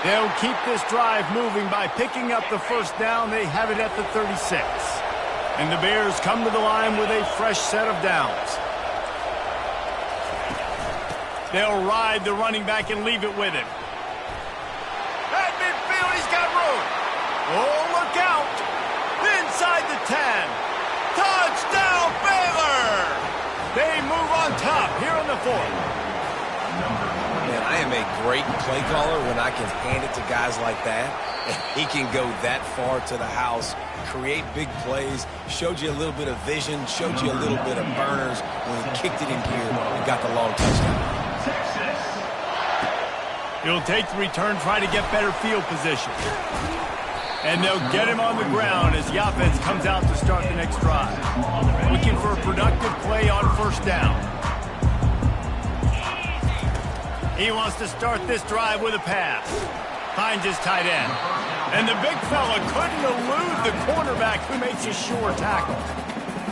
They'll keep this drive moving by picking up the first down. They have it at the 36. And the Bears come to the line with a fresh set of downs. They'll ride the running back and leave it with him. At midfield, he's got room. Oh, look out. Inside the 10. Touchdown, Baylor! They move on top here in the fourth. Man, I am am a great play caller when I can hand it to guys like that. And he can go that far to the house, create big plays, showed you a little bit of vision, showed you a little bit of burners when he kicked it in gear and got the long touchdown. He'll take the return, try to get better field position. And they'll get him on the ground as the offense comes out to start the next drive. Looking for a productive play on first down. He wants to start this drive with a pass. Finds his tight end. And the big fella couldn't elude the quarterback who makes a sure tackle.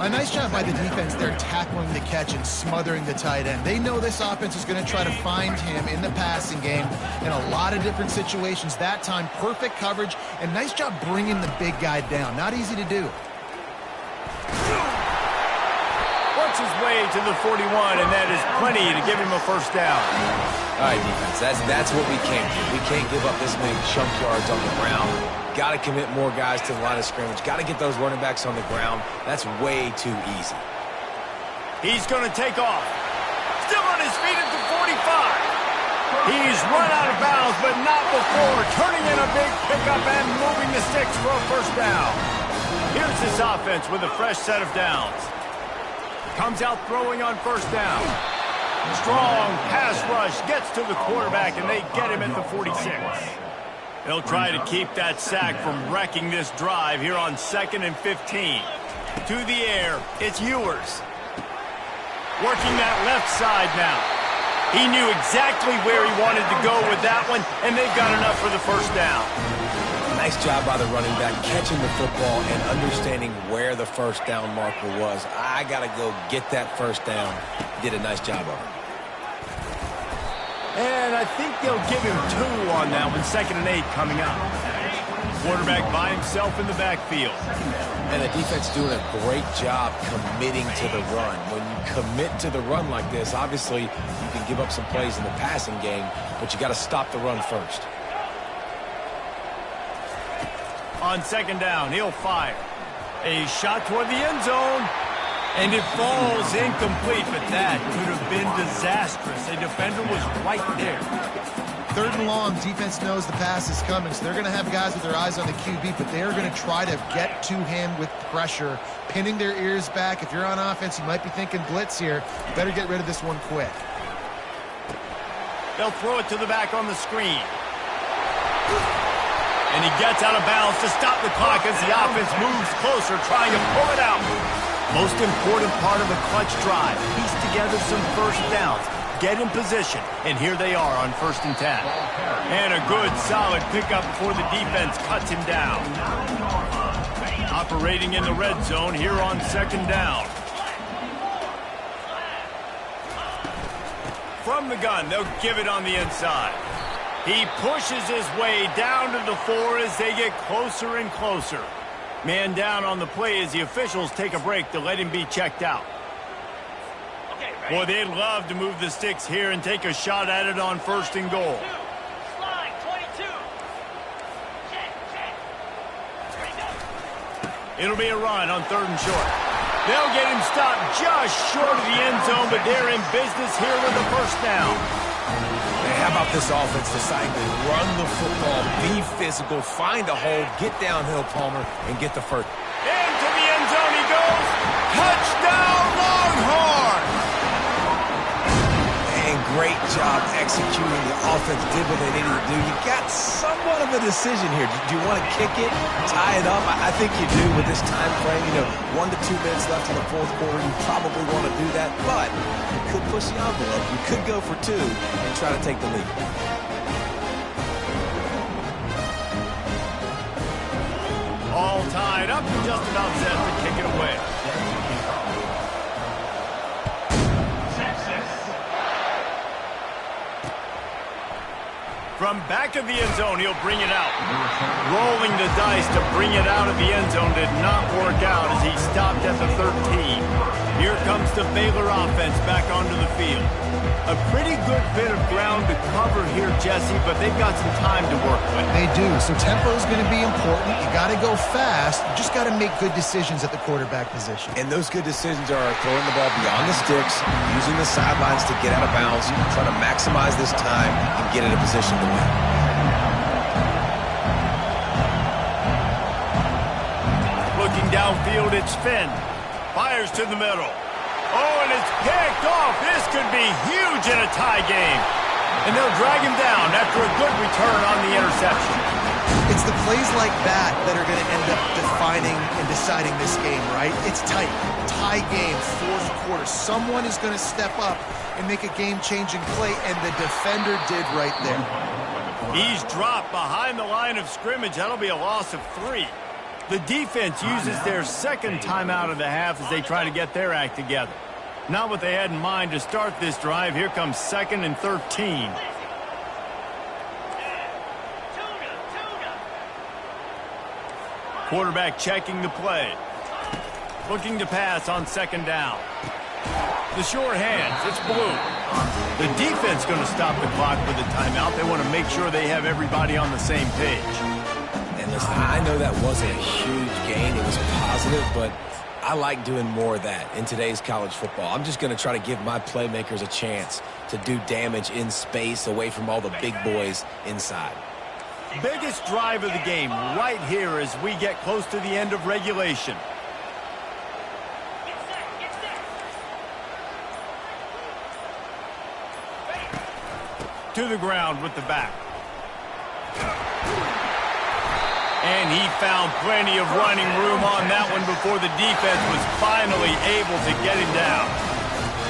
A nice job by the defense there tackling the catch and smothering the tight end. They know this offense is going to try to find him in the passing game in a lot of different situations. That time, perfect coverage, and nice job bringing the big guy down. Not easy to do. Works his way to the 41, and that is plenty to give him a first down. All right, defense, that's what we can't do. We can't give up this many chunk yards on the ground. Got to commit more guys to the line of scrimmage. Got to get those running backs on the ground. That's way too easy. He's going to take off. Still on his feet at the 45. He's run out of bounds, but not before turning in a big pickup and moving the sticks for a first down. Here's this offense with a fresh set of downs. Comes out throwing on first down. Strong pass rush gets to the quarterback, and they get him at the 46. They'll try to keep that sack from wrecking this drive here on 2nd and 15. To the air, it's Ewers. Working that left side now. He knew exactly where he wanted to go with that one, and they've got enough for the first down. Nice job by the running back, catching the football and understanding where the first down marker was. I got to go get that first down. Did a nice job of it. And I think they'll give him 2 on that one, 2nd and 8 coming up. Quarterback by himself in the backfield. And the defense doing a great job committing to the run. When you commit to the run like this, obviously you can give up some plays in the passing game, but you got to stop the run first. On 2nd down, he'll fire. A shot toward the end zone. And it falls incomplete, but that could have been disastrous. A defender was right there. 3rd and long, defense knows the pass is coming, so they're going to have guys with their eyes on the QB, but they're going to try to get to him with pressure, pinning their ears back. If you're on offense, you might be thinking blitz here. You better get rid of this one quick. They'll throw it to the back on the screen. And he gets out of bounds to stop the clock as the offense moves closer, trying to pull it out. Most important part of a clutch drive, piece together some first downs, get in position, and here they are on 1st and 10. And a good, solid pickup before the defense cuts him down. Operating in the red zone here on 2nd down. From the gun, they'll give it on the inside. He pushes his way down to the 4 as they get closer and closer. Man down on the play as the officials take a break to let him be checked out. Boy, they'd love to move the sticks here and take a shot at it on 1st and goal. It'll be a run on 3rd and short. They'll get him stopped just short of the end zone, but they're in business here with a first down. Hey, how about this offense deciding to run the football, be physical, find a hole, get downhill, Palmer, and get the first. Into the end zone he goes. Touchdown, Longhorns! And great job executing. The offense did what they needed to do. You got somewhat of a decision here. Do you want to kick it, tie it up? I think you do with this time frame. 1 to 2 minutes left in the 4th quarter. You probably want to do that, but you could push the envelope. You could go for 2 and try to take the lead. All tied up and just about set to kick it away. From back of the end zone, he'll bring it out. Rolling the dice to bring it out of the end zone did not work out as he stopped at the 13. Here comes the Baylor offense back onto the field. A pretty good bit of ground to cover here, Jesse, but they've got some time to work with. They do. So tempo is going to be important. You got to go fast. You just got to make good decisions at the quarterback position. And those good decisions are throwing the ball beyond the sticks, using the sidelines to get out of bounds, trying to maximize this time and get in a position to win. Looking downfield, it's Finn. Fires to the middle. Oh, and it's picked off. This could be huge in a tie game. And they'll drag him down after a good return on the interception. It's the plays like that that are going to end up defining and deciding this game, right? It's tight. Tie game, fourth quarter. Someone is going to step up and make a game-changing play, and the defender did right there. He's dropped behind the line of scrimmage. That'll be a loss of 3. The defense uses their second timeout of the half as they try to get their act together. Not what they had in mind to start this drive. Here comes 2nd and 13. Quarterback checking the play. Looking to pass on 2nd down. The short hands, it's Blue. The defense going to stop the clock with a timeout. They want to make sure they have everybody on the same page. And listen, I know that wasn't a huge gain. It was positive, but I like doing more of that in today's college football. I'm just going to try to give my playmakers a chance to do damage in space away from all the big boys inside. Biggest drive of the game right here as we get close to the end of regulation. To the ground with the back. And he found plenty of running room on that one before the defense was finally able to get him down.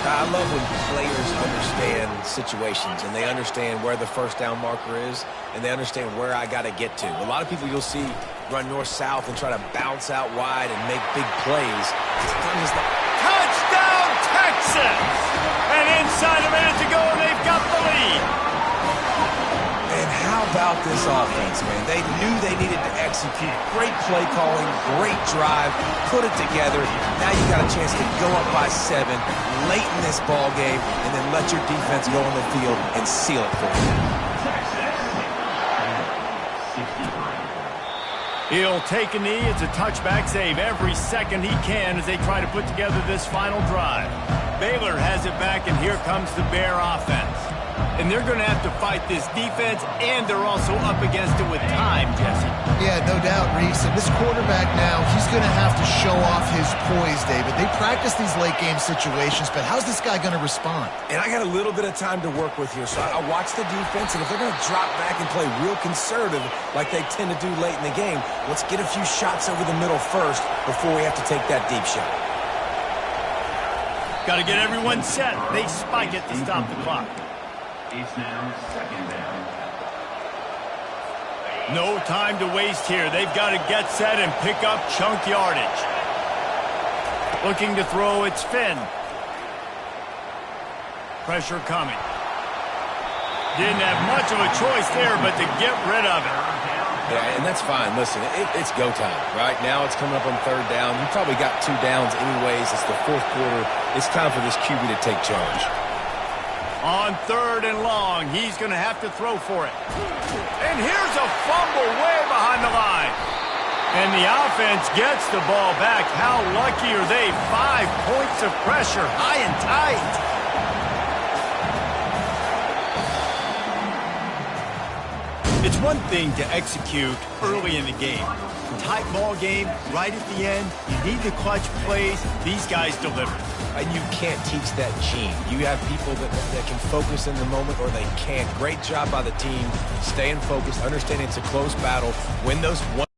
I love when players understand situations and they understand where the first down marker is and they understand where I got to get to. A lot of people you'll see run north-south and try to bounce out wide and make big plays. Touchdown, Texas! And inside a minute to go, and they've got the lead. And how about this offense, man? They knew they needed to execute. Great play calling, great drive, put it together. Now you got a chance to go up by 7 late in this ball game and then let your defense go on the field and seal it for you. He'll take a knee. It's a touchback save every second he can as they try to put together this final drive. Baylor has it back, and here comes the Bear offense. And they're going to have to fight this defense, and they're also up against it with time, Jesse. Yeah, no doubt, Reese. And this quarterback now, he's going to have to show off his poise, David. They practice these late-game situations, but how's this guy going to respond? And I got a little bit of time to work with here, so I watch the defense, and if they're going to drop back and play real conservative like they tend to do late in the game, let's get a few shots over the middle first before we have to take that deep shot. Got to get everyone set. They spike it to stop the clock. It's now 2nd down. No time to waste here. They've got to get set and pick up chunk yardage. Looking to throw, it's Finn. Pressure coming. Didn't have much of a choice there, but to get rid of it. Yeah, and that's fine. Listen, it's go time. Right now it's coming up on 3rd down. You probably got 2 downs anyways. It's the 4th quarter. It's time for this QB to take charge. On 3rd and long, he's going to have to throw for it. And here's a fumble way behind the line. And the offense gets the ball back. How lucky are they? 5 points of pressure, high and tight. It's one thing to execute early in the game. Tight ball game, right at the end, you need the clutch plays. These guys deliver. And you can't teach that gene. You have people that can focus in the moment or they can't. Great job by the team, staying focused, understanding it's a close battle, win those one.